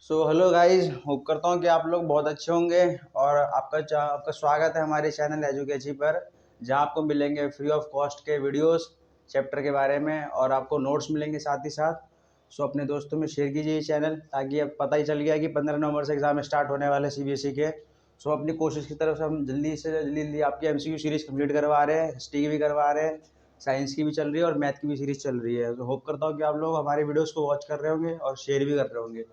Hello guys, hope करता हूँ कि आप लोग बहुत अच्छे होंगे। और आपका स्वागत है हमारे चैनल एजुकेची पर, जहाँ आपको मिलेंगे फ्री ऑफ कॉस्ट के वीडियोस चैप्टर के बारे में, और आपको नोट्स मिलेंगे साथ ही साथ। अपने दोस्तों में शेयर कीजिए ये चैनल, ताकि अब पता ही चल गया कि 15 नवंबर से एग्ज़ाम स्टार्ट होने वाले सीबीएसई के। अपनी कोशिश की तरफ से हम जल्दी से जल्दी आपकी एमसीक्यू सीरीज़ कंप्लीट करवा रहे हैं, हिस्ट्री की भी करवा रहे हैं, साइंस की भी चल रही है और मैथ की भी सीरीज़ चल रही है। होप करता हूँ कि आप लोग हमारे वीडियोज़ को वॉच कर रहे होंगे और शेयर भी कर रहे होंगे।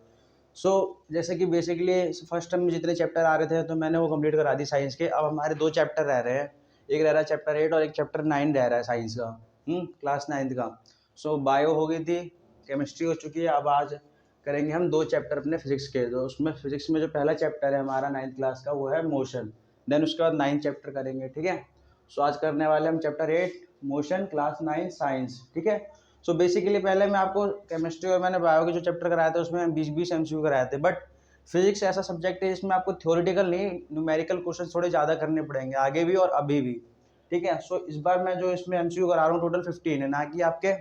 जैसे कि बेसिकली फर्स्ट टर्म में जितने चैप्टर आ रहे थे तो मैंने वो कंप्लीट करा दी साइंस के। अब हमारे दो चैप्टर रह रहे हैं, एक रह रहा है चैप्टर 8 और एक चैप्टर 9 रह रहा है साइंस का, क्लास 9th का। बायो हो गई थी, केमिस्ट्री हो चुकी है। अब आज करेंगे हम दो चैप्टर अपने फिजिक्स के। तो उसमें फिजिक्स में जो पहला चैप्टर है हमारा 9th क्लास का, वो है मोशन। देन उसके बाद 9 चैप्टर करेंगे, ठीक है। आज करने वाले हम चैप्टर 8 मोशन, क्लास 9 साइंस, ठीक है। बेसिकली पहले मैं आपको केमिस्ट्री और मैंने बायो के जो चैप्टर कराए थे उसमें 20-20 एमसीक्यू कराए थे। बट फिजिक्स ऐसा सब्जेक्ट है जिसमें आपको थ्योरेटिकल नहीं, न्यूमेरिकल क्वेश्चन थोड़े ज़्यादा करने पड़ेंगे, आगे भी और अभी भी, ठीक है। इस बार मैं जो इसमें एमसीक्यू करा रहा हूँ टोटल 15 है, ना कि आपके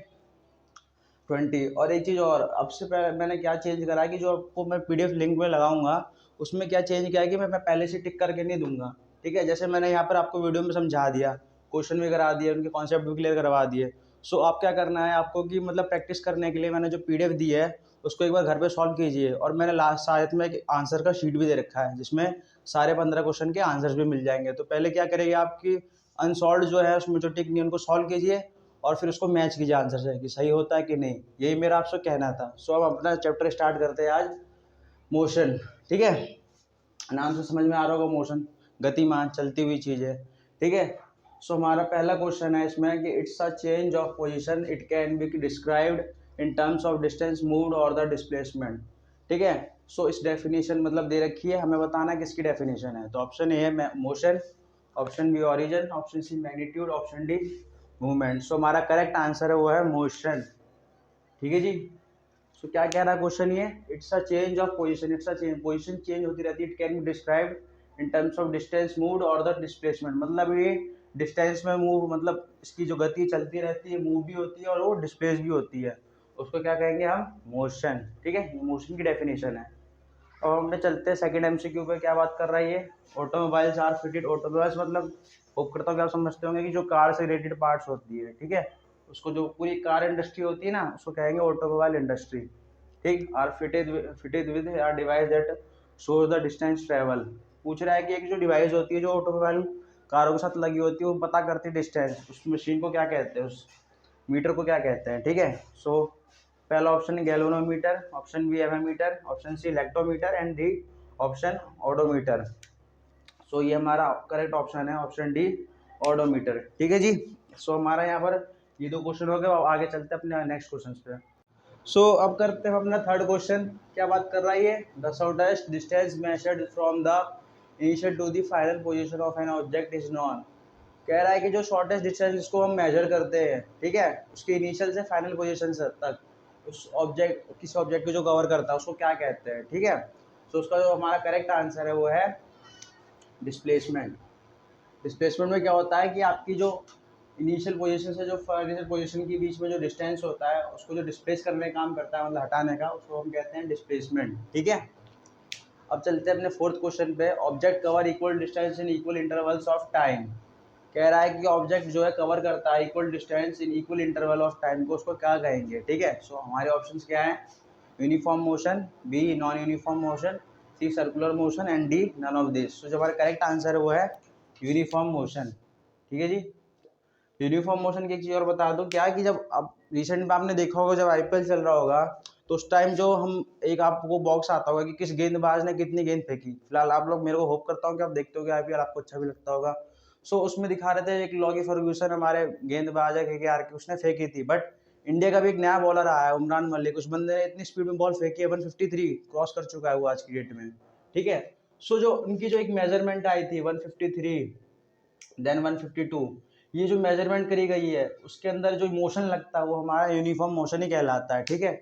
20। और एक चीज़ और, अब से पहले मैंने क्या चेंज करा है कि जो आपको मैं पीडीएफ लिंक में लगाऊंगा उसमें क्या चेंज किया है कि मैं पहले से टिक करके नहीं दूंगा, ठीक है। जैसे मैंने यहाँ पर आपको वीडियो में समझा दिया, क्वेश्चन भी करा दिए, उनके कॉन्सेप्ट भी क्लियर करवा दिए। आप क्या करना है आपको कि मतलब प्रैक्टिस करने के लिए मैंने जो पीडीएफ दी है उसको एक बार घर पे सॉल्व कीजिए। और मैंने लास्ट साथ में एक आंसर का शीट भी दे रखा है जिसमें सारे 15 क्वेश्चन के आंसर्स भी मिल जाएंगे। तो पहले क्या करेंगे, आपकी अनसॉल्व जो है उसमें जो टिक नहीं उनको सॉल्व कीजिए और फिर उसको मैच कीजिए आंसर से कि सही होता है कि नहीं। यही मेरा आपसे कहना था। अब अपना चैप्टर स्टार्ट करते हैं आज, मोशन, ठीक है। नाम से समझ में आ रहा होगा, मोशन गतिमान, चलती हुई चीज़ है, ठीक है। हमारा पहला क्वेश्चन है इसमें कि it's a change of position, it can be described in terms of distance moved और द डिस्प्लेसमेंट, ठीक है। इस डेफिनेशन मतलब दे रखी है, हमें बताना किसकी डेफिनेशन है। तो ऑप्शन ए है motion, option B origin, option C magnitude, option D movement. हमारा करेक्ट आंसर है वो है मोशन, ठीक है जी। क्या कह रहा है क्वेश्चन ये, it's a change of position, it's a change, position change होती रहती है। It can be described in terms of distance moved और द डिस्प्लेसमेंट, मतलब ये डिस्टेंस में मूव, मतलब इसकी जो गति चलती रहती है, मूव भी होती है और वो डिस्प्लेस भी होती है, उसको क्या कहेंगे हम, मोशन, ठीक है। मोशन की डेफिनेशन है। अब हम चलते हैं सेकंड एमसीक्यू पे। क्या बात कर रहा है ये, ऑटोमोबाइल्स आर फिटेड, ऑटोमोबाइल्स मतलब होप करता हूँ कि आप समझते होंगे कि जो कार से रिलेटेड पार्ट्स होती है, ठीक है। उसको जो पूरी कार इंडस्ट्री होती है ना उसको कहेंगे ऑटोमोबाइल इंडस्ट्री, ठीक। Are fitted with a device that shows the distance travel. पूछ रहा है कि एक जो डिवाइस होती है जो ऑटोमोबाइल कारों के साथ लगी होती है वो पता करती है डिस्टेंस, उस मशीन को क्या कहते हैं, उस मीटर को क्या कहते हैं, ठीक है। पहला ऑप्शन है galvanometer, option B ammeter, option C electrometer and D option odometer. ये हमारा करेक्ट ऑप्शन है ऑप्शन डी ओडोमीटर, ठीक है जी। हमारा यहाँ पर ये दो क्वेश्चन हो गए। अब आगे चलते हैं अपने नेक्स्ट क्वेश्चन पे। अब करते हैं अपना थर्ड क्वेश्चन। क्या बात कर रहा है ये, the shortest distance measured from the initial to the final position of an object is known. कह रहा है कि जो शॉर्टेस्ट डिस्टेंस जिसको हम मेजर करते हैं, ठीक है, उसके इनिशियल से फाइनल पोजीशन तक उस ऑब्जेक्ट, किस ऑब्जेक्ट को जो कवर करता है उसको क्या कहते हैं, ठीक है। उसका जो हमारा करेक्ट आंसर है वो है डिस्प्लेसमेंट। डिस्प्लेसमेंट में क्या होता है कि आपकी जो इनिशियल पोजीशन से जो फाइनल पोजीशन के बीच में जो डिस्टेंस होता है उसको जो डिस्प्लेस करने का काम करता है, मतलब हटाने का, उसको हम कहते हैं डिस्प्लेसमेंट, ठीक है। अब चलते हैं अपने फोर्थ क्वेश्चन पे। Object cover equal distance in equal intervals of time. कह रहा है कि ऑब्जेक्ट जो है कवर करता है equal distance in equal interval of time को, उसको क्या कहेंगे, ठीक है। हमारे ऑप्शंस क्या हैं, uniform motion, B non uniform motion, C circular motion and D none of this. जो हमारा करेक्ट आंसर है वो है यूनिफॉर्म मोशन, ठीक है जी। यूनिफॉर्म मोशन की एक चीज़ और बता दूं, क्या कि जब अब रिसेंट में आपने देखा होगा जब आईपीएल चल रहा होगा तो उस टाइम जो हम एक आपको बॉक्स आता होगा कि किस गेंदबाज ने कितनी गेंद फेंकी। फिलहाल आप लोग, मेरे को होप करता हूँ कि आप देखते होगे आईपीएल, आपको अच्छा भी लगता होगा। उसमें दिखा रहे थे एक लॉगी फर्ग्यूसन हमारे गेंदबाज है केकेआर के, उसने फेंकी थी। बट इंडिया का भी एक नया बॉलर आया है उमरान मलिक, उस बंदे ने इतनी स्पीड में बॉल फेंकी है, 153 क्रॉस कर चुका है वो आज की डेट में, ठीक है। जो उनकी जो एक मेजरमेंट आई थी 153 देन 152, ये जो मेजरमेंट करी गई है उसके अंदर जो मोशन लगता है वो हमारा यूनिफॉर्म मोशन ही कहलाता है, ठीक है।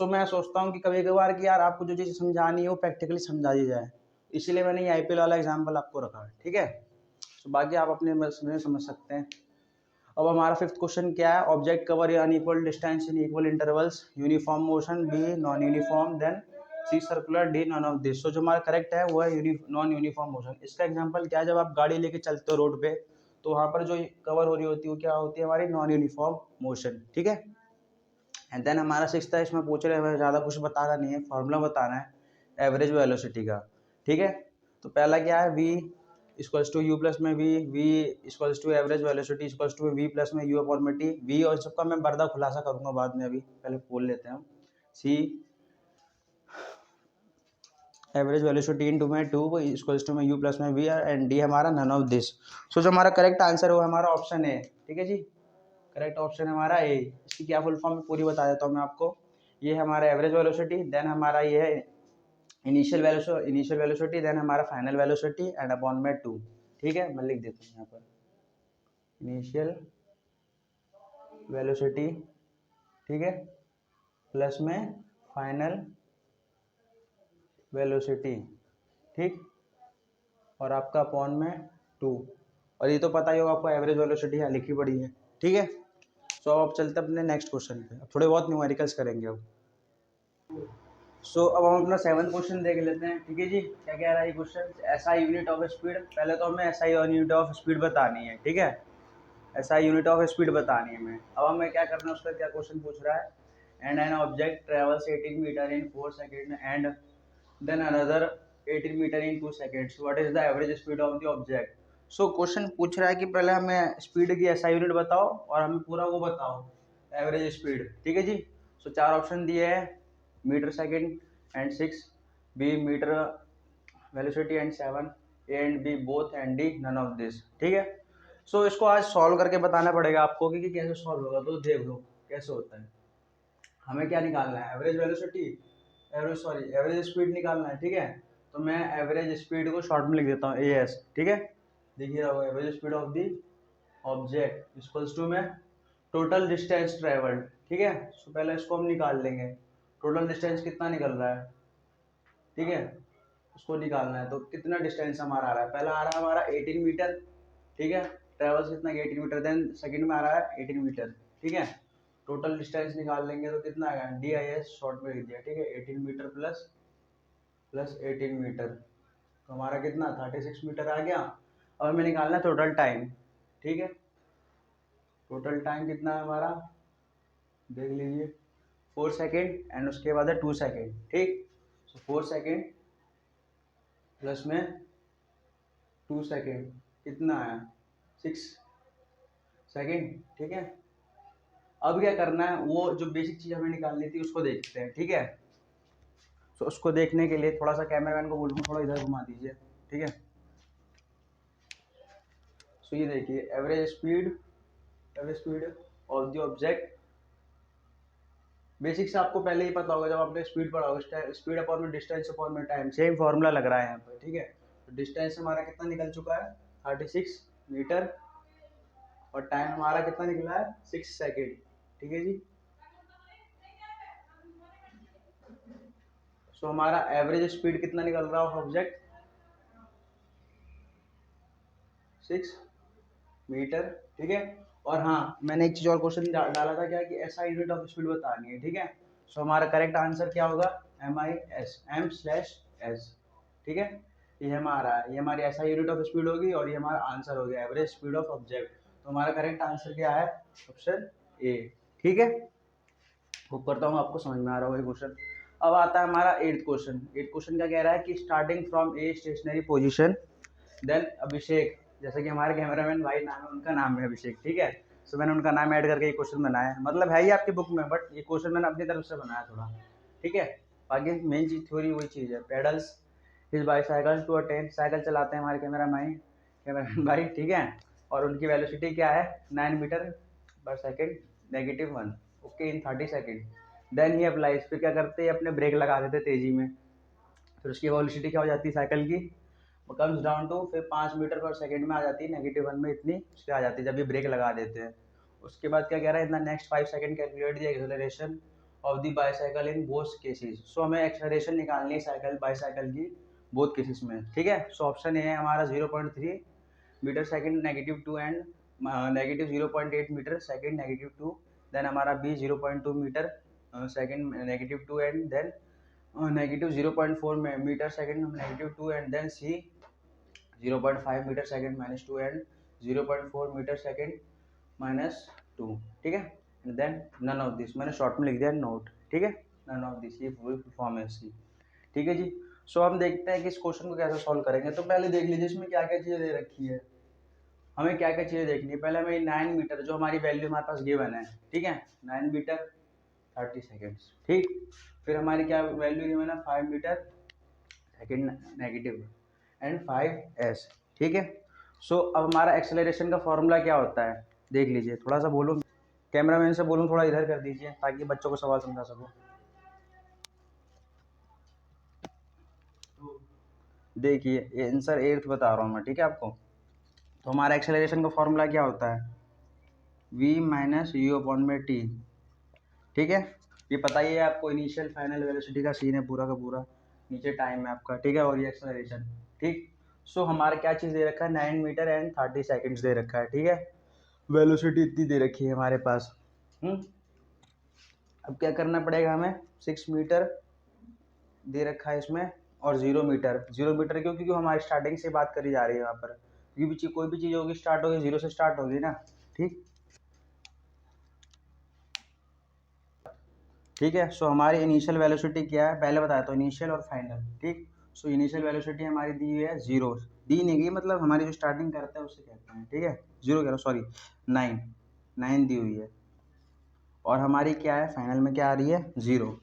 मैं सोचता हूँ कि कभी कभार कि यार आपको जो चीज़ समझानी है वो प्रैक्टिकली समझा दी जाए, इसीलिए मैंने ये आईपीएल वाला एग्जाम्पल आपको रखा है, ठीक है। बाकी आप अपने में समझ सकते हैं। अब हमारा फिफ्थ क्वेश्चन क्या है, object cover unequal distance in equal intervals, uniform motion, B non uniform, then C circular, D none of this. So जो हमारा करेक्ट है वो है नॉन यूनिफॉर्म मोशन। इसका एग्जांपल क्या है, जब आप गाड़ी लेके चलते हो रोड पे तो वहाँ पर जो कवर हो रही होती है वो क्या होती है, हमारी नॉन यूनिफॉर्म मोशन। ठीक है। एंड देन हमारा सिक्स्थ है, इसमें पूछ रहे हैं, ज़्यादा कुछ बताना नहीं है, फॉर्मूला बताना है एवरेज वेलोसिटी का। ठीक है। तो पहला क्या है, v equals to u plus में v equals to average velocity equals to v plus में यू अपॉन में टी। v और सबका मैं बर्दा खुलासा करूंगा बाद में, अभी पहले बोल लेते हैं हम। c average velocity into में 2 इक्वल्स टू में यू प्लस में v एंड d हमारा नन ऑफ दिस। सो जो हमारा करेक्ट आंसर है वो हमारा ऑप्शन है। ठीक है जी, करेक्ट ऑप्शन है हमारा ए। इसकी क्या फुल फॉर्म पूरी बता देता हूँ मैं आपको। ये हमारा एवरेज वेलोसिटी, देन हमारा ये है इनिशियल वेलोसिटी, देन हमारा फाइनल वेलोसिटी एंड अपॉन में 2। ठीक है, मैं लिख देता हूँ यहाँ पर इनिशियल वेलोसिटी, ठीक है, प्लस में फाइनल वेलोसिटी, ठीक, और आपका अपॉन में 2। और ये तो पता ही होगा आपको, एवरेज वेलोसिटी यहाँ लिखी पड़ी है। ठीक है। सो अब चलते अपने नेक्स्ट क्वेश्चन पे, अब थोड़े बहुत न्यूमेरिकल्स करेंगे अब। अब हम अपना 7th क्वेश्चन देख लेते हैं। ठीक है जी, क्या कह रहा है ये question, SI unit of speed. पहले तो हमें एसआई यूनिट ऑफ स्पीड बतानी है। ठीक है, एसआई यूनिट ऑफ स्पीड बतानी है हमें। अब हमें क्या करना है, उसका क्या क्वेश्चन पूछ रहा है, and an object travels 18 metre in 4 second and then another 18 metre in 2 seconds, what is the average speed of the object. So question पूछ रहा है कि पहले हमें स्पीड की एसआई यूनिट बताओ और हमें पूरा वो बताओ एवरेज स्पीड। ठीक है जी। सो 4 ऑप्शन दिए हैं, metre second and 6, B metre velocity and 7, A and B both and D none of this. ठीक है। सो इसको आज सॉल्व करके बताना पड़ेगा आपको कि कैसे सॉल्व होगा, तो देख लो कैसे होता है। हमें क्या निकालना है, एवरेज वेलोसिटी, एवरेज स्पीड निकालना है। ठीक है, तो मैं एवरेज स्पीड को शॉर्ट में लिख देता हूँ AS। ठीक है, देखिए रहो, average speed of the object equals to में टोटल डिस्टेंस ट्रेवल्ड। ठीक है, सो पहले इसको हम निकाल लेंगे, टोटल डिस्टेंस कितना निकल रहा है। ठीक है, उसको निकालना है, तो कितना डिस्टेंस हमारा आ रहा है, पहला आ रहा है हमारा 18 मीटर। ठीक है, ट्रेवल्स कितना 18 मीटर, देन सेकंड में आ रहा है 18 मीटर। ठीक है, टोटल डिस्टेंस निकाल लेंगे तो कितना आएगा, DIS शॉर्ट में लिख दिया। ठीक है, 18 मीटर प्लस 18 मीटर, तो हमारा कितना 36 मीटर आ गया। अब हमें निकालना है टोटल टाइम। ठीक है, टोटल टाइम कितना है हमारा, देख लीजिए 4 सेकेंड एंड उसके बाद है 2 सेकेंड। ठीक, सो 4 सेकेंड प्लस में 2 सेकेंड कितना आया, 6 सेकेंड। ठीक है, अब क्या करना है, वो जो बेसिक चीज़ हमें निकालनी थी उसको देखते हैं। ठीक है, तो उसको देखने के लिए थोड़ा सा कैमरामैन को बोलूँ थोड़ा इधर घुमा दीजिए। ठीक है, सो ये देखिए average speed of the object. Basic से आपको पहले ही पता होगा, जब आपने स्पीड पढ़ा होगा, स्पीड अपॉन में डिस्टेंस अपॉन में टाइम, सेम फॉर्मूला लग रहा है यहाँ पे। ठीक है, तो डिस्टेंस हमारा कितना निकल चुका है 36 मीटर और टाइम हमारा कितना निकला है 6 सेकेंड। ठीक है जी, सो हमारा एवरेज स्पीड कितना निकल रहा है ऑब्जेक्ट 6 मीटर। ठीक है, और हाँ मैंने एक चीज़ और क्वेश्चन डाला था क्या, कि SI यूनिट ऑफ स्पीड बतानी है। ठीक है, सो हमारा करेक्ट आंसर क्या होगा, M/S। ठीक है, ये हमारा, ये हमारी SI यूनिट ऑफ स्पीड होगी और ये हमारा आंसर हो गया एवरेज स्पीड ऑफ ऑब्जेक्ट। तो हमारा करेक्ट आंसर क्या है, ऑप्शन ए। ठीक है, होप करता हूँ आपको समझ में आ रहा होगा ये क्वेश्चन। अब आता है हमारा 8th क्वेश्चन। 8th क्वेश्चन क्या कह रहा है कि starting from a stationary position then Abhishek, जैसे कि हमारे कैमरामैन भाई नाम है, उनका नाम है अभिषेक। ठीक है, सो मैंने उनका नाम ऐड करके ये क्वेश्चन बनाया है, मतलब है ही आपकी बुक में, बट ये क्वेश्चन मैंने अपनी तरफ से बनाया थोड़ा। ठीक है, बाकी मेन चीज थ्योरी वही चीज़ है, pedals his bicycle to attain, cycle चलाते हैं हमारे कैमरामैन भाई। ठीक है, और उनकी वेलोसिटी क्या है 9 metre per second -1, okay, in 30 second. Then he applies, फिर क्या करते हैं, अपने ब्रेक लगा देते तेजी में, फिर उसकी वेलोसिटी क्या हो जाती है साइकिल की, वो कम्स डाउन टू, फिर 5 मीटर पर सेकेंड में आ जाती है, -1 में इतनी उसके आ जाती है जब ये ब्रेक लगा देते हैं। उसके बाद क्या कह रहा है, in the next 5 second calculate the acceleration of the bicycle in both cases. So हमें एक्सेलरेशन निकालनी है साइकिल बाईसाइकिल की बोथ केसेस में। ठीक है, सो ऑप्शन ए है हमारा 0.3 metre second -2 and -0.8 metre second -2, then हमारा B 0.2 metre second -2 and then negative 0.4 metre second -2 and then C 0.5 metre second -2 and 0.4 metre second -2, ठीक है। And then none of this, मैंने short में लिख दिया note, ठीक है, नन ऑफ दिस, ये फुल फॉर्म है सी, ठीक है जी। सो हम देखते हैं कि इस क्वेश्चन को कैसे सॉल्व करेंगे। तो पहले देख लीजिए इसमें क्या क्या चीज़ें दे रखी है, हमें क्या क्या चीज़ें देखनी है। पहले हमें 9 मीटर जो हमारी वैल्यू हमारे पास गिवन है, ठीक है, 9 मीटर 30 सेकेंड्स, ठीक। फिर हमारी क्या वैल्यू गिवन है, 5 metre second negative and 5s, ठीक है। सो अब हमारा एक्सेलरेशन का फॉर्मूला क्या होता है, देख लीजिए, थोड़ा सा बोलूँ, कैमरामैन से बोलूँ थोड़ा इधर कर दीजिए ताकि बच्चों को सवाल समझा सकूँ। देखिए ये आंसर 8th बता रहा हूँ मैं, ठीक है आपको। तो हमारा एक्सेलरेशन का फॉर्मूला क्या होता है, v माइनस यू अपॉन में टी, ठीक है। ये पता ही है आपको, इनिशियल फाइनल वेलोसिटी का सीन है पूरा का पूरा, नीचे टाइम है आपका, ठीक है, और ये एक्सेलरेशन, ठीक। सो हमारा क्या चीज़ दे रखा है, 9 मीटर एंड 30 सेकेंड्स दे रखा है, ठीक है। वेलोसिटी इतनी दे रखी है हमारे पास। अब क्या करना पड़ेगा हमें, 6 मीटर दे रखा है इसमें और 0 मीटर, 0 मीटर क्यों, क्योंकि हमारी स्टार्टिंग से बात करी जा रही है यहाँ पर, क्योंकि कोई भी चीज़ होगी स्टार्ट होगी 0 से स्टार्ट होगी ना, ठीक, ठीक है। सो हमारी इनिशियल वेलोसिटी क्या है, पहले बताया तो इनिशियल और फाइनल, ठीक। सो इनिशियल वेलोसिटी हमारी दी हुई है 0, दी नहीं गई, मतलब हमारी जो स्टार्टिंग करते हैं उससे कहते हैं, ठीक है, 0 कह रहा हूँ, सॉरी 9 दी हुई है, और हमारी क्या है फाइनल में क्या आ रही है 0,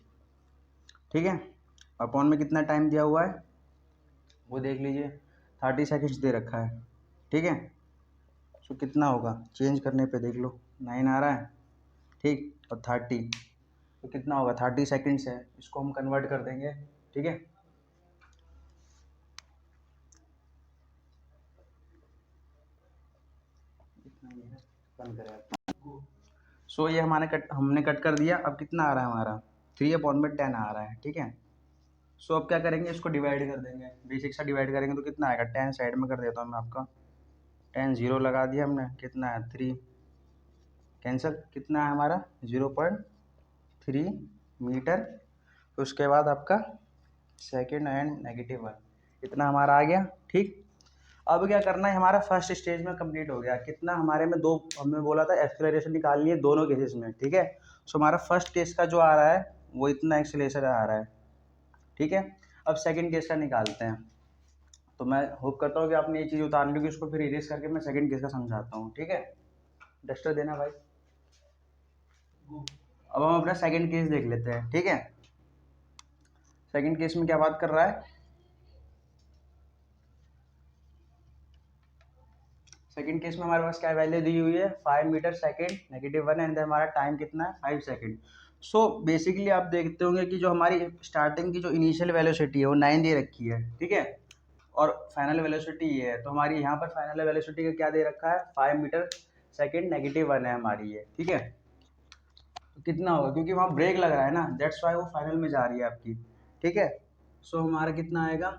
ठीक है। अपॉन में कितना टाइम दिया हुआ है वो देख लीजिए, 30 सेकेंड्स दे रखा है, ठीक है। सो कितना होगा, चेंज करने पे देख लो, 9 आ रहा है, ठीक, और 30, तो कितना होगा, 30 सेकेंड्स है, इसको हम कन्वर्ट कर देंगे, ठीक है। सो ये हमने कट कर दिया। अब कितना आ रहा है हमारा, 3/10 आ रहा है, ठीक है। सो अब क्या करेंगे, इसको डिवाइड कर देंगे, बेसिक सा डिवाइड करेंगे तो कितना आएगा, 10 साइड में कर देता हूँ मैं आपका, 10 0 लगा दिया हमने, कितना है 3, कैंसिल, कितना है हमारा 0.3 मीटर। तो उसके बाद आपका सेकेंड एंड -1 इतना हमारा आ गया, ठीक। अब क्या करना है, हमारा फर्स्ट स्टेज में कंप्लीट हो गया, कितना हमारे में दो, हमने बोला था एक्सेलरेशन निकालनी है दोनों केसेस में, ठीक है। सो हमारा फर्स्ट केस का जो आ रहा है वो इतना एक्सेलरेशन आ रहा है, ठीक है। अब सेकंड केस का निकालते हैं। तो मैं होप करता हूँ कि आपने ये चीज़ उतार ली, क्योंकि उसको फिर इरेज करके मैं सेकंड केस का समझाता हूँ, ठीक है। डस्टर देना भाई। अब हम अपना सेकंड केस देख लेते हैं, ठीक है। सेकंड केस में क्या बात कर रहा है, सेकंड केस में हमारे पास क्या वैल्यू दी हुई है, 5 मीटर सेकेंड -1 एंड हमारा टाइम कितना है 5 सेकेंड। सो बेसिकली आप देखते होंगे कि जो हमारी स्टार्टिंग की जो इनिशियल वेलोसिटी है वो 9 दे रखी है, ठीक है, और फाइनल वेलोसिटी ये है। तो हमारी यहाँ पर फाइनल वेलोसिटी का क्या दे रखा है, 5 मीटर सेकेंड -1 है हमारी ये, ठीक है। तो कितना होगा, क्योंकि वहाँ ब्रेक लग रहा है ना, दैट्स वाई वो फाइनल में जा रही है आपकी, ठीक है। सो हमारा कितना आएगा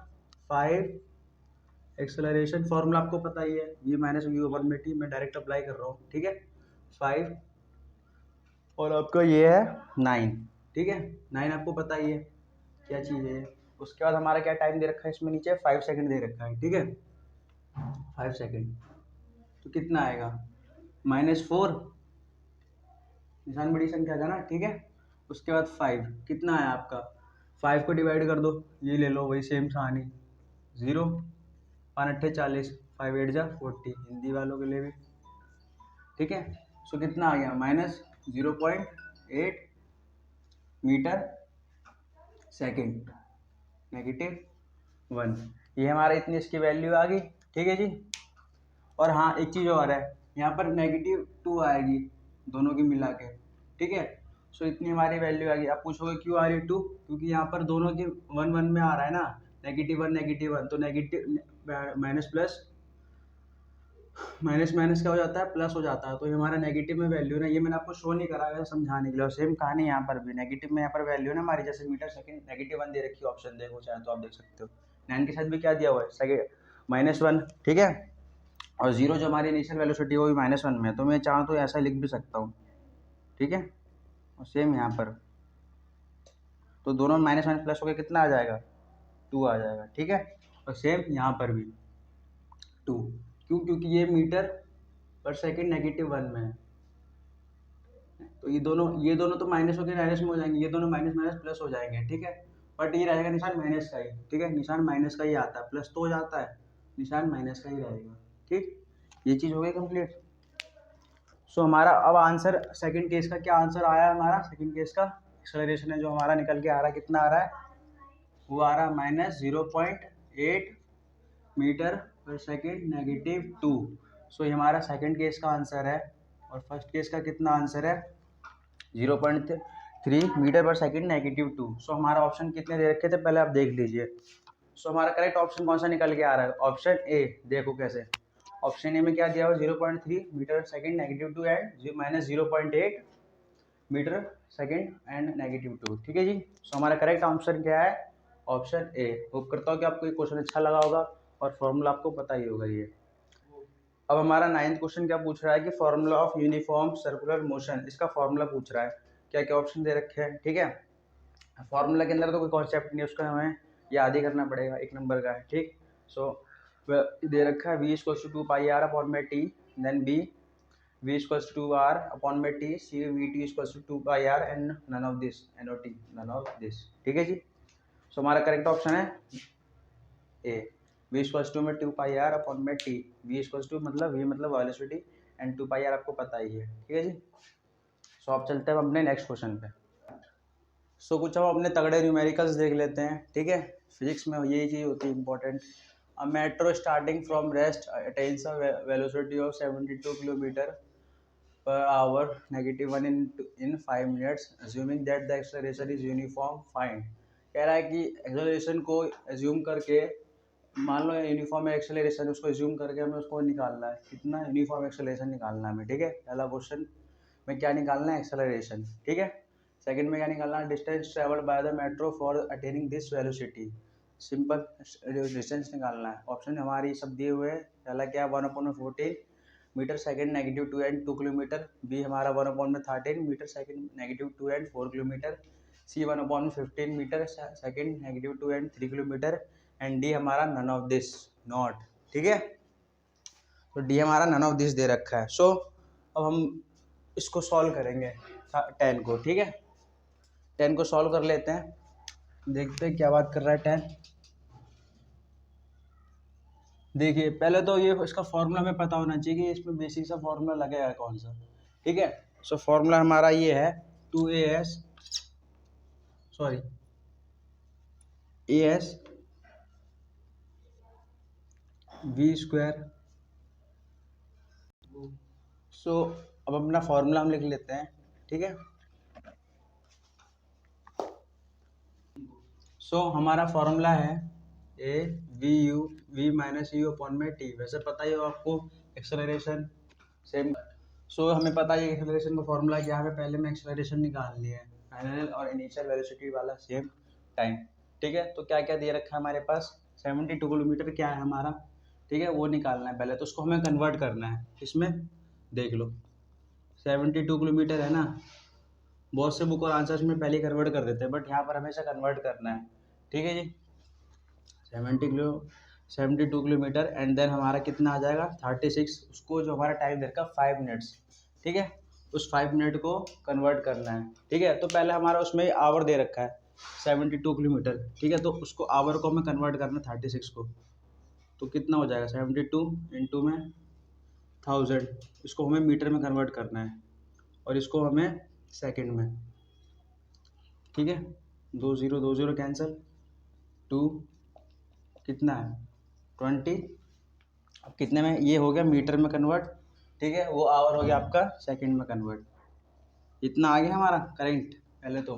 5, एक्सेलरेशन फॉर्मूला आपको पता ही है, v माइनस यू अपन में टी, मैं डायरेक्ट अप्लाई कर रहा हूँ, ठीक है, 5 और आपका ये है 9, ठीक है, 9 आपको पता ही है क्या चीज़ है। उसके बाद हमारा क्या टाइम दे रखा है इसमें नीचे, 5 सेकंड दे रखा है, ठीक है, 5 सेकंड। तो कितना आएगा -4, निशान बड़ी संख्या का ना, ठीक है। उसके बाद 5 कितना है आपका, 5 को डिवाइड कर दो, ये ले लो वही सेम कहानी, 0, 5 8 40, 5 8 जा 40, हिंदी वालों के लिए भी, ठीक है। सो कितना आ गया, -0.8 मीटर सेकेंड -1, ये हमारा इतनी इसकी वैल्यू आ गई, ठीक है जी। और हाँ एक चीज़ और है, यहाँ पर -2 आएगी दोनों की मिला के, ठीक है। सो इतनी हमारी वैल्यू आ गई। आप पूछोगे क्यों आ रही है 2, क्योंकि यहाँ पर दोनों की 1 1 में आ रहा है ना, -1 तो negative minus plus minus minus क्या हो जाता है, प्लस हो जाता है। तो ये हमारा नेगेटिव में वैल्यू ना, ये मैंने आपको शो नहीं करा है समझाने के लिए, और सेम कहानी यहाँ पर भी, नेगेटिव में यहाँ पर वैल्यू ना हमारी, जैसे मीटर सेकंड -1 दे रखी है, ऑप्शन देखो चाहे तो आप देख सकते हो, 9 के साथ भी क्या दिया हुआ है सेकंड -1, ठीक है। और 0 जो हमारी इनिशियल वेलोसिटी है वो भी -1 में है, तो मैं चाहूँ तो ऐसा लिख भी सकता हूँ, ठीक है। और सेम यहाँ पर तो दोनों माइनस माइनस प्लस होकर कितना आ जाएगा, 2 आ जाएगा। ठीक है, और सेम यहाँ पर भी 2, क्यों, क्योंकि ये मीटर पर सेकंड -1 में है, तो ये दोनों तो माइनस होकर माइनस में हो जाएंगे, ये दोनों माइनस माइनस प्लस हो जाएंगे। ठीक है, बट ये रहेगा निशान माइनस का ही। ठीक है, निशान माइनस का ही आता है, प्लस तो हो जाता है, निशान माइनस का ही रहेगा। ठीक, ये चीज़ हो गई कंप्लीट। सो हमारा अब आंसर सेकंड केस का क्या आंसर आया है, हमारा सेकंड केस का एक्सेलरेशन है जो हमारा निकल के आ रहा है, कितना आ रहा है, वो आ रहा है -0.8 मीटर पर सेकेंड -2। सो ये हमारा सेकंड केस का आंसर है। और फर्स्ट केस का कितना आंसर है, 0.3 मीटर पर सेकेंड -2। सो हमारा ऑप्शन कितने दे रखे थे पहले आप देख लीजिए। सो हमारा करेक्ट ऑप्शन कौन सा निकल के आ रहा है, ऑप्शन ए। देखो कैसे, ऑप्शन ए में क्या दिया हुआ, 0.3 metre second -2 and -0.8 metre second and -2। ठीक है जी, सो हमारा करेक्ट आंसर क्या है, ऑप्शन ए। होप करता हूँ कि आपको ये क्वेश्चन अच्छा लगा होगा और फॉर्मूला आपको पता ही होगा ये। अब हमारा 9th क्वेश्चन क्या पूछ रहा है कि formula of uniform circular motion, इसका फॉर्मूला पूछ रहा है। क्या क्या ऑप्शन दे रखे हैं। ठीक है, फॉर्मूला के अंदर तो कोई कॉन्सेप्ट नहीं है, उसका हमें याद ही करना पड़ेगा, 1 नंबर का है। ठीक, सो दे रखा है v=2πr/t, then b v=2r/t, c vt=2πr and none of this, not none of this. ठीक है जी, सो हमारा करेक्ट ऑप्शन है ए, v में 2πr/t, v मतलब v मतलब वेलोसिटी एंड 2πr आपको पता ही है। ठीक है जी, सो आप चलते हैं अपने नेक्स्ट क्वेश्चन पे। सो कुछ हम अपने तगड़े न्यूमेरिकल्स देख लेते हैं। ठीक है, फिजिक्स में यही चीज़ होती है important. A metro starting from rest attains a velocity of 72 kilometre per hour -1 in 5 minutes assuming that the acceleration is uniform, find। कह रहा है कि एक्सेलरेशन को एज्यूम करके, मान लो यूनिफॉर्म एक्सेलरेशन, उसको एज्यूम करके हमें उसको निकालना है, कितना यूनिफॉर्म एक्सेलरेशन निकालना है हमें। ठीक है, पहला क्वेश्चन में क्या निकालना है, एक्सेलरेशन। ठीक है, सेकंड में क्या निकालना है, distance travelled by the metro for attaining this velocity, simple distance निकालना है। ऑप्शन हमारी सब दिए हुए हैं, पहला क्या 1/14 metre second -2 and 2 kilometre, B हमारा 1/13 metre second -2 and 4 kilometre, C 1/15 metre second -2 and 3 kilometre, and D हमारा नन ऑफ दिस, नॉट। ठीक है, तो डी हमारा नन ऑफ दिस दे रखा है। सो अब हम इसको सॉल्व करेंगे 10 को। ठीक है, 10 को सॉल्व कर लेते हैं, देखते हैं क्या बात कर रहा है 10। देखिए पहले तो ये इसका फॉर्मूला हमें पता होना चाहिए कि इसमें बेसिक सा फॉर्मूला लगेगा कौन सा। ठीक है, सो फॉर्मूला हमारा ये है 2as सॉरी as v²। सो अब अपना फॉर्मूला हम लिख लेते हैं। ठीक है, सो हमारा फॉर्मूला है ए v माइनस यू अपॉन में टी। वैसे पता ही हो आपको एक्सेलरेशन सेम। सो हमें पता है एक्सेलरेशन का फॉर्मूला क्या है, पहले में एक्सेलरेशन निकाल लिया है, फाइनल और इनिशियल वेलोसिटी वाला सेम टाइम। ठीक है, तो क्या क्या दे रखा है हमारे पास, 72 किलोमीटर क्या है हमारा। ठीक है, वो निकालना है पहले, तो उसको हमें कन्वर्ट करना है इसमें। देख लो 72 किलोमीटर है ना, बहुत से बुक और आंसर्स में पहले कन्वर्ट कर देते हैं, बट यहाँ पर हमेशा कन्वर्ट करना है। ठीक है जी, 72 किलोमीटर एंड देन हमारा कितना आ जाएगा 36, उसको जो हमारा टाइम दे रखा 5 मिनट्स। ठीक है, उस 5 मिनट को कन्वर्ट करना है। ठीक है, तो पहले हमारा उसमें आवर दे रखा है 72 किलोमीटर। ठीक है, तो उसको आवर को हमें कन्वर्ट करना 36 को, तो कितना हो जाएगा 72 इंटू में 1000, इसको हमें मीटर में कन्वर्ट करना है और इसको हमें सेकंड में। ठीक है, 2 0 कैंसिल, 2 कितना है 20, अब कितने में ये हो गया मीटर में कन्वर्ट। ठीक है, वो आवर हो गया आपका सेकंड में कन्वर्ट। इतना आ गया हमारा करेंट पहले तो।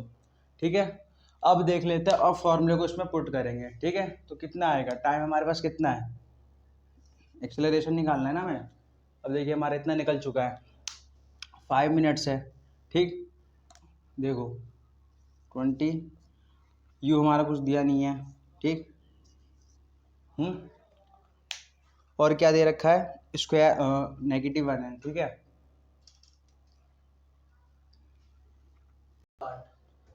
ठीक है, अब देख लेते हैं, अब फॉर्मूले को इसमें पुट करेंगे। ठीक है, तो कितना आएगा, टाइम हमारे पास कितना है, एक्सेलरेशन निकालना है ना हमें। अब देखिए हमारा इतना निकल चुका है, 5 मिनट्स है। ठीक, देखो 20, यू हमारा कुछ दिया नहीं है। ठीक, और क्या दे रखा है, स्क्वायर -1 है। ठीक है,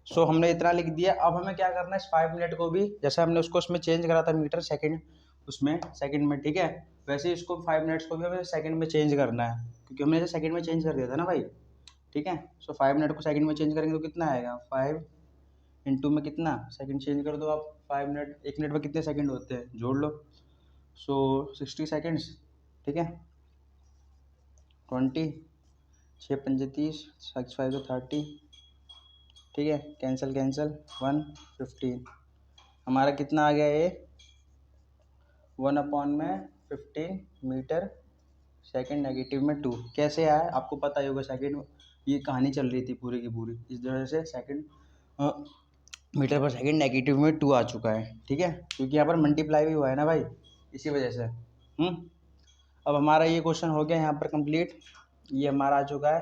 सो हमने इतना लिख दिया। अब हमें क्या करना है, 5 मिनट को भी जैसे हमने उसको उसमें चेंज करा था मीटर सेकंड, उसमें सेकंड में, ठीक है, वैसे ही इसको 5 मिनट्स को भी हमें सेकंड में चेंज करना है, क्योंकि हमने इसे सेकंड में चेंज कर दिया था ना भाई, ठीक है। सो 5 मिनट को सेकंड में चेंज करेंगे तो कितना आएगा, 5 इंटू में कितना, सेकंड चेंज कर दो आप, 5 मिनट, 1 मिनट में कितने सेकंड होते हैं, जोड़ लो। सो 60 सेकेंड्स, ठीक है, 20, 6 पंजे 30, 6 5 तो 30, ठीक है, कैंसिल कैंसिल, 115 हमारा कितना आ गया ये, 1/15 मीटर सेकंड नेगेटिव में 2। कैसे आया आपको पता ही होगा, सेकंड ये कहानी चल रही थी पूरी की पूरी, इस वजह से सेकंड मीटर पर सेकंड नेगेटिव में 2 आ चुका है, ठीक है, क्योंकि यहाँ पर मल्टीप्लाई भी हुआ है ना भाई, इसी वजह से। अब हमारा ये क्वेश्चन हो गया यहाँ पर कंप्लीट, ये हमारा आ चुका है।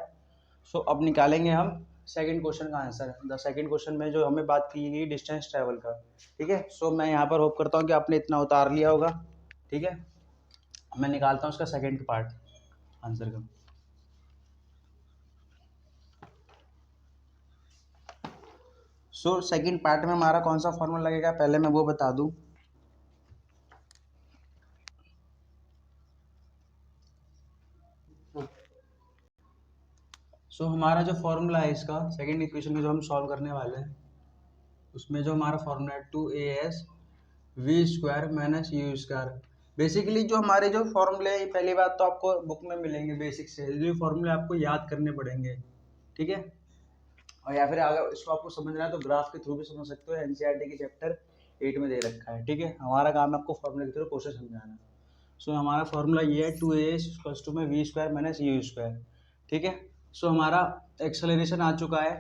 सो अब निकालेंगे हम सेकंड क्वेश्चन का आंसर। द सेकंड क्वेश्चन में जो हमें बात की गई डिस्टेंस ट्रैवल का, ठीक है। सो मैं यहाँ पर होप करता हूँ कि आपने इतना उतार लिया होगा, ठीक है। मैं निकालता हूँ उसका सेकंड पार्ट आंसर का। सो सेकंड पार्ट में हमारा कौन सा फॉर्मूला लगेगा, पहले मैं वो बता दूँ। सो हमारा जो फॉर्मूला है इसका सेकंड इक्वेशन में जो हम सॉल्व करने वाले हैं, उसमें जो हमारा फॉर्मूला है 2as v square minus u square. Basically जो हमारे जो फॉर्मूले, पहली बात तो आपको बुक में मिलेंगे बेसिक से, जो फॉर्मूले आपको याद करने पड़ेंगे, ठीक है। और या फिर अगर इसको आपको समझना है तो ग्राफ के थ्रू भी समझ सकते हो, एनसीईआरटी की चैप्टर 8 में दे रखा है, ठीक है। हमारा काम है आपको फॉर्मूले के थ्रू क्वेश्चन समझाना। सो हमारा फॉर्मूला ये है 2as में v square minus u square, ठीक है। सो हमारा एक्सेलरेशन आ चुका है,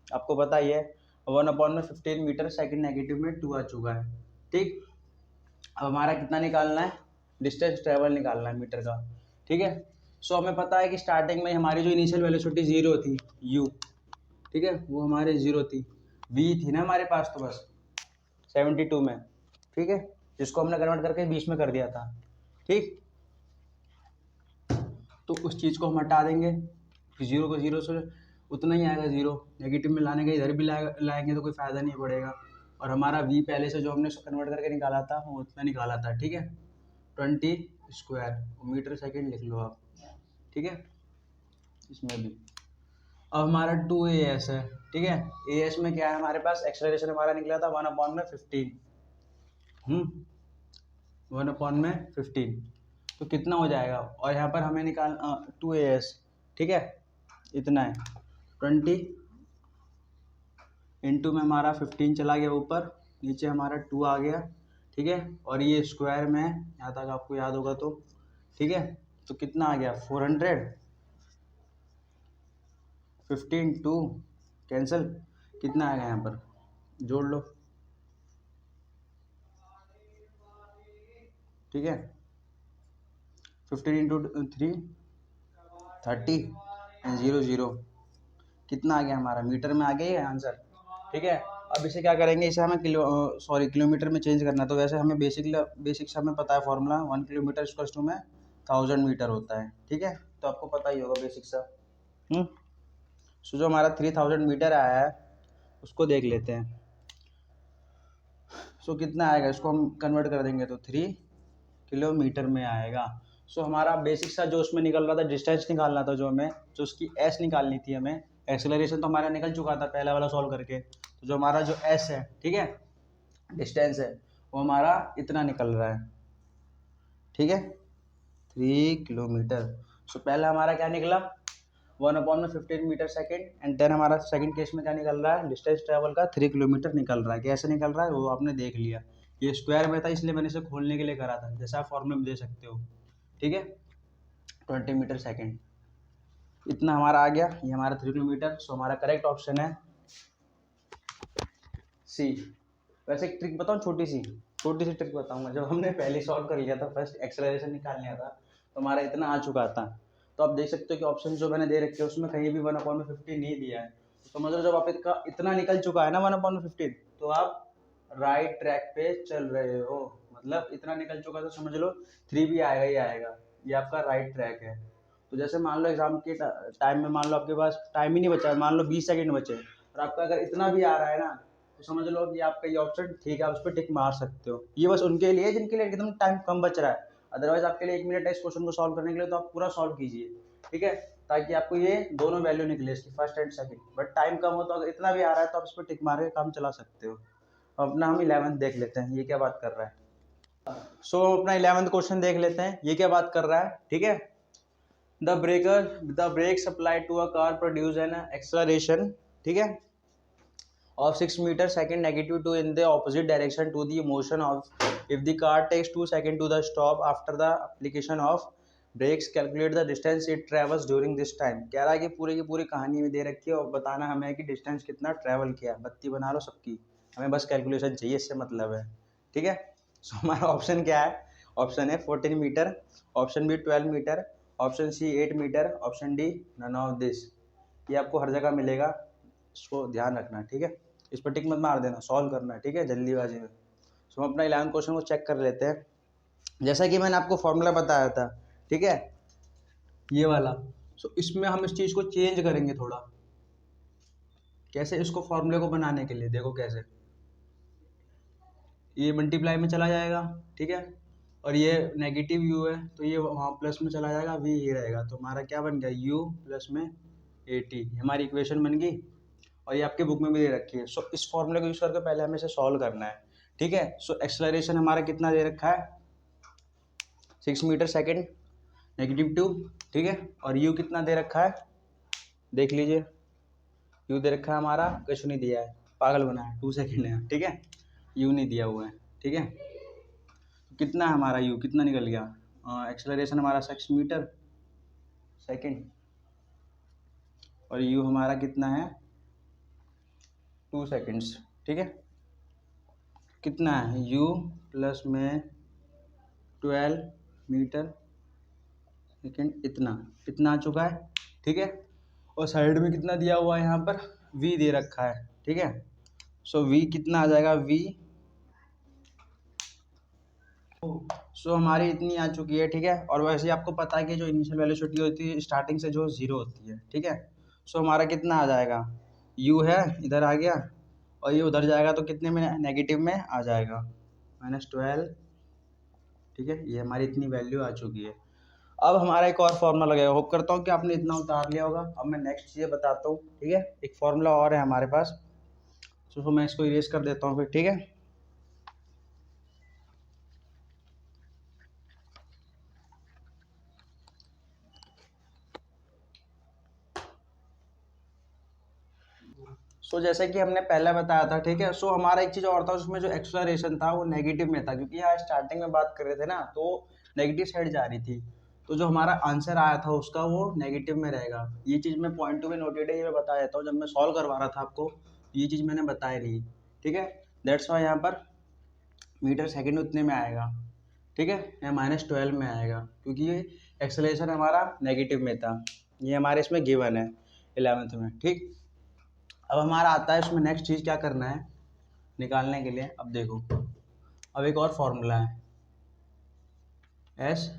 आपको पता ही है, 1/15 मीटर सेकंड नेगेटिव में 2 आ चुका है, ठीक। अब हमारा कितना निकालना है, डिस्टेंस ट्रेवल निकालना है मीटर का, ठीक है। सो हमें पता है कि स्टार्टिंग में हमारी जो इनिशियल वेलोसिटी 0 थी, u, ठीक है, वो हमारे 0 थी, v थी ना हमारे पास तो बस 72 में, ठीक है, जिसको हमने कन्वर्ट करके 20 में कर दिया था, ठीक। तो उस चीज़ को हम हटा देंगे, जीरो को जीरो से उतना ही आएगा, जीरो नेगेटिव में लाने का इधर भी लाएंगे तो कोई फ़ायदा नहीं पड़ेगा। और हमारा v पहले से जो हमने कन्वर्ट करके निकाला था वो उतना निकाला था, ठीक है, 20 स्क्वायर मीटर सेकंड लिख लो आप, ठीक है, इसमें भी। अब हमारा 2as है, ठीक है। as में क्या है हमारे पास, एक्सेलरेशन हमारा निकला था 1/15, 1/15, तो कितना हो जाएगा, और यहाँ पर हमें निकाल 2as, ठीक है, इतना है 20 इंटू में हमारा 15 चला गया ऊपर, नीचे हमारा 2 आ गया, ठीक है, और ये स्क्वायर में यहाँ तक आपको याद होगा तो, ठीक है। तो कितना आ गया 400, 15 2 कैंसिल, कितना आएगा यहाँ पर, जोड़ लो, ठीक है, 15 इंटू 3 30 एंड 0 0, कितना आ गया हमारा, मीटर में आ गया ये आंसर, ठीक है। अब इसे क्या करेंगे, इसे हमें किलोमीटर में चेंज करना है। तो वैसे हमें बेसिक से हमें पता है फॉर्मूला, 1 किलोमीटर इक्वल्स टू में 1000 मीटर होता है, ठीक है, तो आपको पता ही होगा बेसिक सा। सो जो हमारा 3000 मीटर आया है उसको देख लेते हैं। सो कितना आएगा, इसको हम कन्वर्ट कर देंगे तो 3 किलोमीटर में आएगा। सो हमारा बेसिक सा जो उसमें निकल रहा था, डिस्टेंस निकालना था, जो हमें जो उसकी एस निकालनी थी हमें, एक्सेलरेशन तो हमारा निकल चुका था पहला वाला सॉल्व करके, तो जो हमारा जो एस है, ठीक है, डिस्टेंस है, वो हमारा इतना निकल रहा है, ठीक है, 3 किलोमीटर। सो पहला हमारा क्या निकला, 1/15 मीटर सेकेंड, एंड देन हमारा सेकंड केस में क्या निकल रहा है, डिस्टेंस ट्रेवल का 3 किलोमीटर निकल रहा है। कैसे निकल रहा है वो आपने देख लिया, ये स्क्वायर में था इसलिए मैंने इसे खोलने के लिए करा था, जैसा आप फॉर्मूले में दे सकते हो, ठीक है, 20 मीटर सेकेंड, इतना हमारा आ गया, ये हमारा 3 किलोमीटर। सो हमारा करेक्ट ऑप्शन है सी। वैसे एक ट्रिक बताऊँ, छोटी सी ट्रिक बताऊंगा, जब हमने पहले सॉल्व कर लिया था, फर्स्ट एक्सेलरेशन निकाल लिया था, तो हमारा इतना आ चुका था। तो आप देख सकते हो कि ऑप्शन जो मैंने दे रखे हैं उसमें कहीं भी 1/15 नहीं दिया है, तो समझ लो जब आप इतना निकल चुका है ना 1/15, तो आप राइट ट्रैक पे चल रहे हो, मतलब इतना निकल चुका तो समझ लो 3 भी आएगा ही आएगा, ये आपका राइट ट्रैक है। तो जैसे मान लो एग्जाम के टाइम में मान लो आपके पास टाइम ही नहीं बचा है, मान लो 20 सेकंड बचे, और आपका अगर इतना भी आ रहा है ना तो समझ लो कि आपका ये ऑप्शन ठीक है, आप उस पर टिक मार सकते हो। ये बस उनके लिए जिनके लिए एकदम टाइम कम बच रहा है, अदरवाइज आपके लिए 1 मिनट है इस क्वेश्चन को सॉल्व करने के लिए, तो आप पूरा सॉल्व कीजिए, ठीक है, ताकि आपको ये दोनों वैल्यू निकले इसकी, first and second. But time कम हो तो अगर इतना भी आ रहा है तो आप इस पर टिक मार के काम चला सकते हो। अपना हम 11th देख लेते हैं, ये क्या बात कर रहा है। अपना 11th क्वेश्चन देख लेते हैं, ये क्या बात कर रहा है, ठीक है। The brake supply to a car produce an acceleration, ठीक है, of 6 meter second negative 2 in the opposite direction to the motion of if the car takes 2 seconds to the stop after the application of brakes, calculate the distance it travels during this time। कह रहा है कि पूरी की पूरी कहानी में दे रखी है और बताना हमें कि डिस्टेंस कितना ट्रैवल किया। बत्ती बना लो सबकी, हमें बस कैलकुलेशन चाहिए, इससे मतलब है, ठीक है। सो हमारा ऑप्शन क्या है, ऑप्शन है 14 metre, option B 12 metre, option C 8 metre, option D none of this. ये आपको हर जगह मिलेगा, इसको ध्यान रखना, ठीक है। इस पर टिक मत मार देना, सॉल्व करना है, ठीक है, जल्दीबाजी में। सो हम अपना 11 क्वेश्चन को चेक कर लेते हैं। जैसा कि मैंने आपको फॉर्मूला बताया था, ठीक है, ये वाला। सो इसमें हम इस चीज़ को चेंज करेंगे थोड़ा। कैसे, इसको फॉर्मूले को बनाने के लिए देखो कैसे, ये मल्टीप्लाई में चला जाएगा, ठीक है, और ये नेगेटिव यू है तो ये वहाँ प्लस में चला जाएगा, वी ये रहेगा, तो हमारा क्या बन गया, यू प्लस में 80, हमारी इक्वेशन बन गई। और ये आपके बुक में भी दे रखी है। सो इस फॉर्मूले को यूज करके पहले हमें इसे सॉल्व करना है, ठीक है। सो एक्सेलरेशन हमारा कितना दे रखा है, 6 मीटर सेकेंड -2, ठीक है, और यू कितना दे रखा है, देख लीजिए, यू दे रखा है हमारा, कुछ नहीं दिया है, पागल बना है, 2 सेकेंड है, ठीक है, यू नहीं दिया हुआ है, ठीक है। कितना है हमारा यू, कितना निकल गया, एक्सेलरेशन हमारा 6 मीटर सेकेंड और यू हमारा कितना है 2 सेकेंड्स, ठीक है। कितना है u प्लस में 12 मीटर सेकेंड, इतना आ चुका है, ठीक है। और साइड में कितना दिया हुआ है, यहाँ पर v दे रखा है, ठीक है। सो v कितना आ जाएगा, v सो हमारी इतनी आ चुकी है, ठीक है। और वैसे ही आपको पता है कि जो इनिशियल वेलोसिटी होती है स्टार्टिंग से जो 0 होती है, ठीक है। सो हमारा कितना आ जाएगा, u है इधर आ गया और ये उधर जाएगा तो कितने में, नेगेटिव में आ जाएगा, -12, ठीक है। ये हमारी इतनी वैल्यू आ चुकी है। अब हमारा एक और फॉर्मूला लगेगा, होप करता हूँ कि आपने इतना उतार लिया होगा। अब मैं नेक्स्ट चीज़ें बताता हूँ, ठीक है। एक फॉर्मूला और है हमारे पास, तो मैं इसको इरेज कर देता हूँ फिर, ठीक है। सो जैसे कि हमने पहले बताया था, ठीक है। सो हमारा एक चीज़ और था, उसमें जो एक्सेलरेशन था वो नेगेटिव में था, क्योंकि यहाँ स्टार्टिंग में बात कर रहे थे ना, तो नेगेटिव साइड जा रही थी, तो जो हमारा आंसर आया था उसका वो नेगेटिव में रहेगा। ये चीज़ मैं पॉइंट टू में नोटेड है, ये मैं बता देता हूँ, जब मैं सॉल्व करवा रहा था आपको ये चीज़ मैंने बताई नहीं, ठीक है। दैट्स वाई यहाँ पर मीटर सेकेंड उतने में आएगा, ठीक है, या -12 में आएगा, क्योंकि ये एक्सेलरेशन हमारा नेगेटिव में था। ये हमारे इसमें गिवन है 11th में, ठीक। अब हमारा आता है इसमें नेक्स्ट चीज़ क्या करना है निकालने के लिए। अब देखो, अब एक और फॉर्मूला है, एस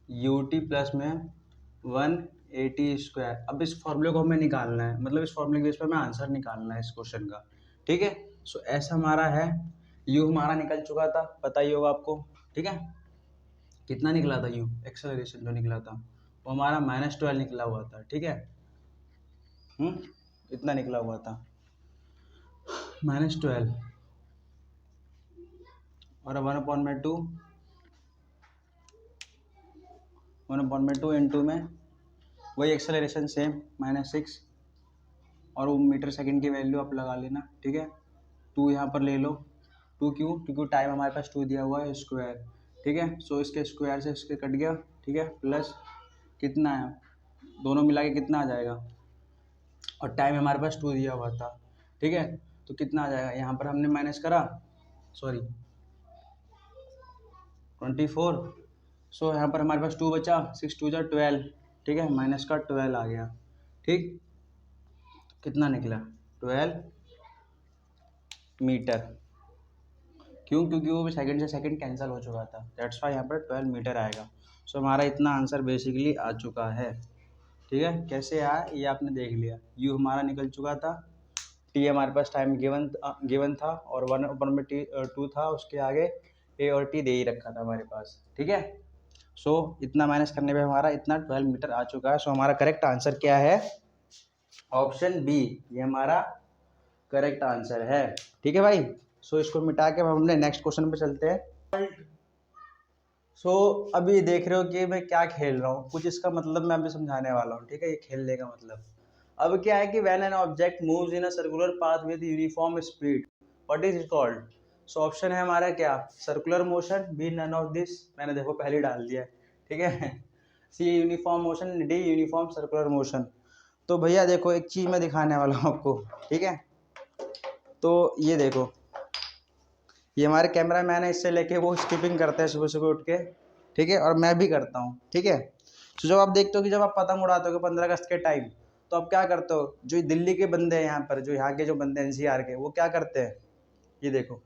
यू टी प्लस में 180 स्क्वायर। अब इस फॉर्मूले को हमें निकालना है, मतलब इस फॉर्मूले के बेस पर हमें आंसर निकालना है इस क्वेश्चन का, ठीक है। सो एस हमारा है, यू हमारा निकल चुका था, पता ही होगा आपको, ठीक है। कितना निकला था यू, एक्सेलरेशन जो निकला था वो हमारा -12 निकला हुआ था, ठीक है। इतना निकला हुआ था -12 और 1/2 इंटू में वही एक्सेलरेशन सेम -6 और वो मीटर सेकंड की वैल्यू आप लगा लेना, ठीक है। 2 यहाँ पर ले लो, 2 क्यों, क्योंकि टाइम हमारे पास 2 दिया हुआ है स्क्वायर, ठीक है। सो इसके स्क्वायर से इसके कट गया, ठीक है, प्लस कितना है, दोनों मिला के कितना आ जाएगा, और टाइम हमारे पास 2 दिया हुआ था, ठीक है। तो कितना आ जाएगा, यहाँ पर हमने माइनस करा, सॉरी 24। सो यहाँ पर हमारे पास 2 बचा, 6 2 जा 12, ठीक है, माइनस का 12 आ गया, ठीक। कितना निकला 12 मीटर, क्यों, क्योंकि वो सेकंड से सेकंड कैंसिल हो चुका था, दैट्स वाई यहाँ पर 12 मीटर आएगा। सो हमारा इतना आंसर बेसिकली आ चुका है। ठीक है, कैसे आया ये आपने देख लिया। यू हमारा निकल चुका था, टी हमारे पास टाइम गिवन था और वन ऊपर में टी 2 था, उसके आगे ए और टी दे ही रखा था हमारे पास। ठीक है, सो इतना माइनस करने पे हमारा इतना 12 मीटर आ चुका है। सो हमारा करेक्ट आंसर क्या है? ऑप्शन बी, ये हमारा करेक्ट आंसर है। ठीक है भाई, सो इसको मिटा के हम अपने नेक्स्ट क्वेश्चन पे चलते हैं। सो अभी देख रहे हो कि मैं क्या खेल रहा हूँ, कुछ इसका मतलब मैं अभी समझाने वाला हूँ। ठीक है, ये खेलने का मतलब अब क्या है कि when an object moves in a circular path with uniform speed, what is it called? So option है हमारा क्या? Circular motion, B none of this, मैंने देखो पहले ही डाल दिया है। ठीक है, C uniform motion, D uniform circular motion. तो भैया देखो एक चीज मैं दिखाने वाला हूँ आपको। ठीक है, तो ये देखो, ये हमारे कैमरा मैन है, इससे लेके वो स्किपिंग करते हैं सुबह सुबह उठ के। ठीक है, और मैं भी करता हूँ। ठीक है, तो जब आप देखते हो कि जब आप पतंग उड़ाते हो 15 अगस्त के टाइम, तो आप क्या करते हो? जो दिल्ली के बंदे हैं यहाँ पर, जो यहाँ के जो बंदे हैं एनसीआर के, वो क्या करते हैं? ये देखो,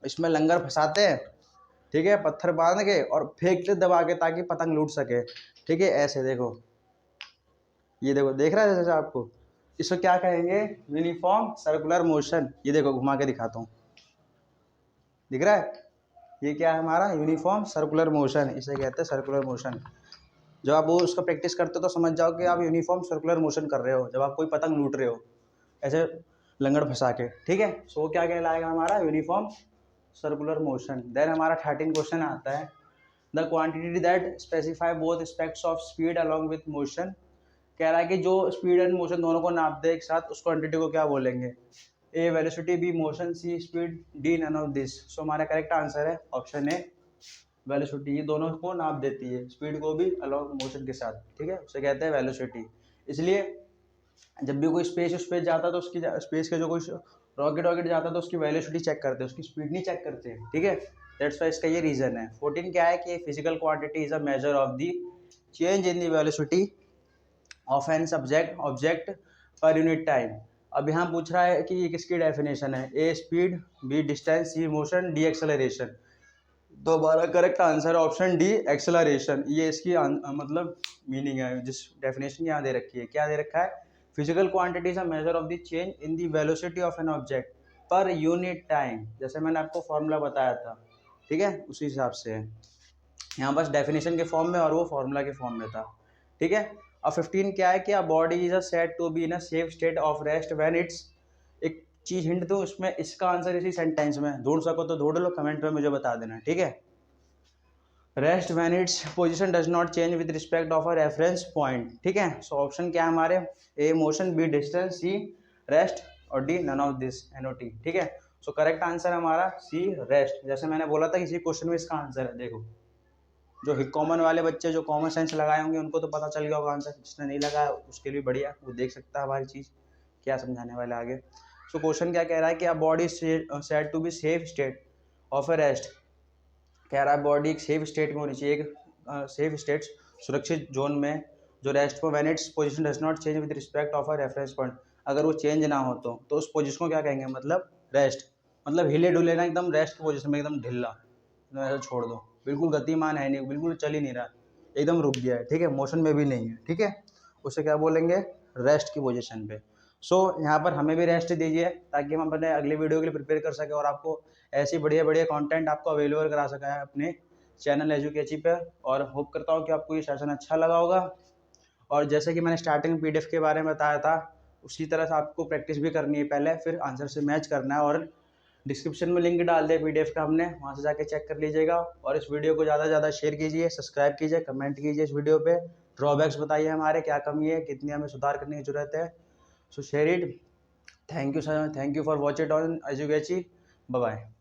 इसमें लंगर फंसाते हैं। ठीक है, पत्थर बांध के और फेंकते दबा के ताकि पतंग लूट सके। ठीक है, ऐसे देखो, ये देखो, देख रहा है जैसे आपको? इसको क्या कहेंगे? Uniform circular motion. ये देखो घुमा के दिखाता हूँ, दिख रहा है? ये क्या है हमारा? यूनिफॉर्म सर्कुलर मोशन, इसे कहते हैं सर्कुलर मोशन। जब आप वो उसका प्रैक्टिस करते हो तो समझ जाओ कि आप यूनिफॉर्म सर्कुलर मोशन कर रहे हो जब आप कोई पतंग लूट रहे हो ऐसे लंगड़ फंसा के। ठीक है, सो क्या कहलाएगा हमारा? Uniform circular motion. देन हमारा 13 क्वेश्चन आता है, the quantity that specify both aspects of speed along with motion. कह रहा है कि जो स्पीड एंड मोशन दोनों को नाप दे एक साथ, उस क्वांटिटी को क्या बोलेंगे? A velocity, B motion, C speed, D none of this. So हमारा करेक्ट आंसर है ऑप्शन ए वेलोसिटी। ये दोनों को नाप देती है, स्पीड को भी अलॉन्ग मोशन के साथ। ठीक है, उसे कहते हैं वेलोसिटी। इसलिए जब भी कोई स्पेस जाता है तो उसकी स्पेस के जो कोई रॉकेट जाता है तो उसकी वेलोसिटी चेक करते हैं, उसकी स्पीड नहीं चेक करते हैं। ठीक है, दैट्स वाई इसका ये रीजन है। 14 क्या है कि physical quantity is a measure of the change in the velocity of an object per unit time. अब यहाँ पूछ रहा है कि ये किसकी डेफिनेशन है? A speed, B distance, C motion, D acceleration. तो हमारा करेक्ट आंसर है ऑप्शन डी एक्सेलरेशन। ये इसकी मतलब मीनिंग है, जिस डेफिनेशन यहाँ दे रखी है। क्या दे रखा है? Physical quantity is a measure of the change in the velocity of an object per unit time, जैसे मैंने आपको फॉर्मूला बताया था। ठीक है, उसी हिसाब से है यहाँ, बस डेफिनेशन के फॉर्म में और वो फॉर्मूला के फॉर्म में था। ठीक है, अब 15 क्या है कि a body is a said to be in a safe state of rest when it's. एक चीज हिंट दूं उसमें, इसका आंसर इसी सेंटेंस में ढूंढ सको तो ढूंढ लो, कमेंट में मुझे बता देना। ठीक है, rest when its position does not change with respect of a reference point. ठीक है, सो ऑप्शन क्या है हमारे? A motion, B distance, C rest और D none of this NOT. ठीक है, सो करेक्ट आंसर हमारा सी रेस्ट। जैसे मैंने बोला था किसी क्वेश्चन में इसका आंसर है। देखो, जो कॉमन वाले बच्चे जो कॉमन सेंस लगाए होंगे उनको तो पता चल गया होगा आंसर, जिसने नहीं लगाया उसके लिए बढ़िया, वो देख सकता है हमारी चीज़ क्या समझाने वाले आगे। सो क्वेश्चन क्या कह रहा है कि a body said to be safe state of a rest. कह रहा है बॉडी एक सेफ स्टेट में होनी चाहिए, एक सेफ स्टेट सुरक्षित जोन में, जो रेस्ट में when its position does not change with respect of a reference point. अगर वो चेंज ना हो तो उस पोजीशन को क्या कहेंगे? मतलब रेस्ट, मतलब हिले डुले ना, एकदम रेस्ट की पोजीशन में, एकदम ढिल्ला, एकदम ऐसा छोड़ दो, बिल्कुल गतिमान है नहीं, बिल्कुल चल ही नहीं रहा, एकदम रुक गया है। ठीक है, मोशन में भी नहीं है। ठीक है, उसे क्या बोलेंगे? रेस्ट की पोजीशन पे। सो यहाँ पर हमें भी रेस्ट दीजिए ताकि हम अपने अगले वीडियो के लिए प्रिपेयर कर सकें और आपको ऐसी बढ़िया बढ़िया कंटेंट आपको अवेलेबल करा सका है अपने चैनल एजुकेची पर। और होप करता हूँ कि आपको ये सेशन अच्छा लगा होगा। और जैसे कि मैंने स्टार्टिंग में पीडीएफ के बारे में बताया था, उसी तरह से आपको प्रैक्टिस भी करनी है पहले, फिर आंसर से मैच करना है। और डिस्क्रिप्शन में लिंक डाल दिया पीडीएफ का हमने, वहाँ से जाके चेक कर लीजिएगा। और इस वीडियो को ज़्यादा से ज़्यादा शेयर कीजिए, सब्सक्राइब कीजिए, कमेंट कीजिए इस वीडियो पे, ड्रॉबैक्स बताइए हमारे क्या कमी है, कितनी हमें सुधार करने की जरूरत है। So share it. Thank you sir, thank you for watch it on एजुकेची। Bye bye.